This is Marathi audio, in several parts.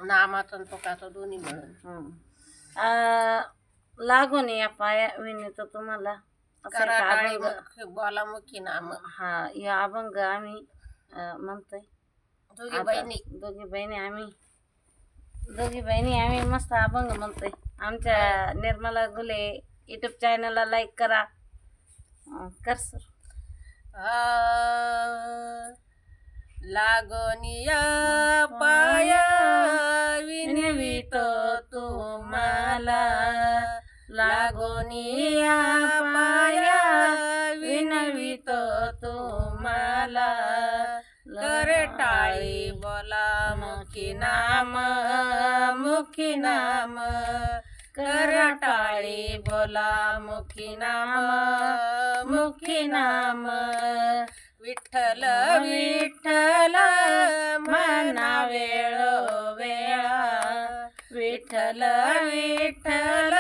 नामाचा आणि तुकाचा दोन्ही मिळून. लागून या पाया विनीत तुम्हाला असं एक अभंग. बोलामुखी नाम. हा, या अभंग आम्ही म्हणतोय दोघी बहिणी आम्ही मस्त अभंग म्हणतोय. आमच्या निर्मला गुले युट्यूब चॅनलला लाईक करा. कर सर. लागोनिया पाया विनवित तुम्हाला, लागोनिया पाया विनवित तुम्हाला, करे टाळी बोला मुखी नाम, मुखी नाम, कर टाळी बोला मुखी नाम, मुखी नाम. विठ्ठल विठ्ठल मना वेळोवेळा, विठ्ठल विठ्ठल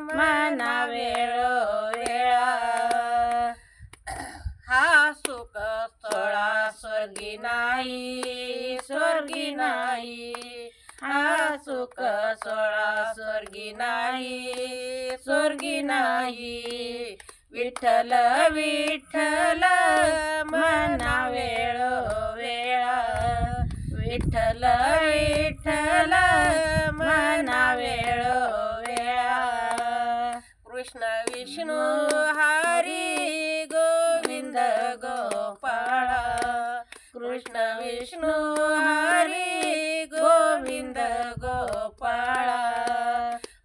मना वेळोवेळा. हा सुख स्थळा स्वर्गी नाही, स्वर्गी नाही. हा सुख सोळा स्वर्गी नाही, स्वर्गी नाही. विठ्ठल विठ्ठल मना वेळोवेळा, विठ्ठल विठ्ठल मना वेळोवेळा. कृष्ण विष्णू हरी गोविंद गोपाळा, कृष्ण विष्णू हरी गोविंद गोपाळा.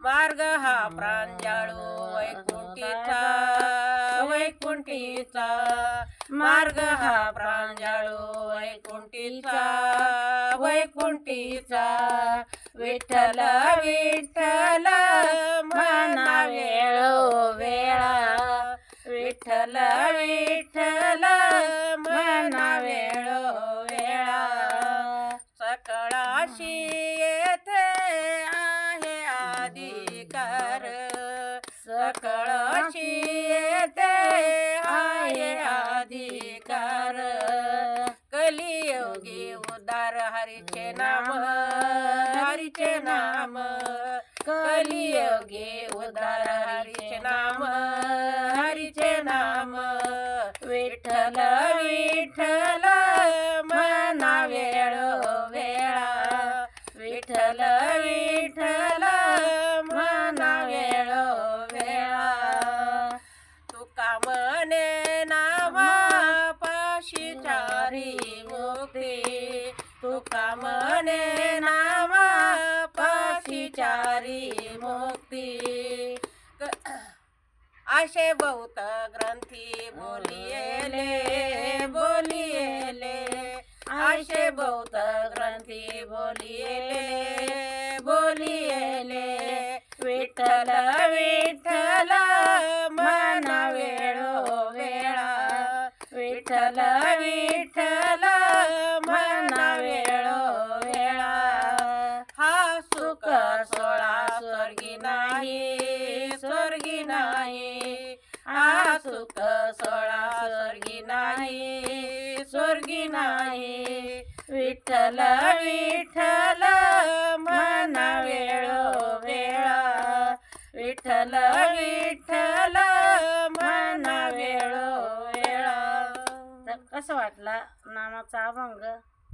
मार्ग हा प्रांजळू वैकुंठीचा, वैकुंठीचा. मार्ग हा प्रांजळू वैकुंठीचा, वैकुंठीचा. विठ्ठल विठ्ठल मना वेळोवेळा, विठ्ठल विठ्ठल मना वेळोवेळा. सकळाशी येथे आहे अधिकार, सकळाशी येथे आहे अधिकार. कलियुगी उद्धार हरीचे नाम, हरीचे नाम. कलियुगी उद्धार हरीचे नाम, हरीचे नाम. विठ्ठल विठ्ठल मना वेळोवेळा, विठ्ठल विठ्ठल मना वेळोवेळा. तुका म्हणे नामा पाशी चारी मुक्ती, तुका म्हणे नामा पाशी चारी मुक्ती. असे बहुत ग्रंथी बोलिएले, बोलिएले. असे बहुत ग्रंथी बोलिएले, बोलिएले. विठ्ठल विठ्ठल मना वेळोवेळा, विठ्ठल विठ्ठल मना वेळोवेळा. हा सुख सोळा स्वर्गी नाही, स्वर्गी नाही. हा सुख सोळा स्वर्गी नाही, स्वर्गी नाही. विठ्ठल विठ्ठल मना वेळोवेळा, विठ्ठल विठ्ठल मना वेळोवेळा. तर कसं वाटला नामाचा अभंग?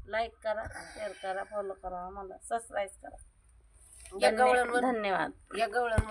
लाईक करा, शेअर करा, फॉलो करा, आम्हाला सबस्क्राईब करा. या गवळण धन्यवाद. या गवळण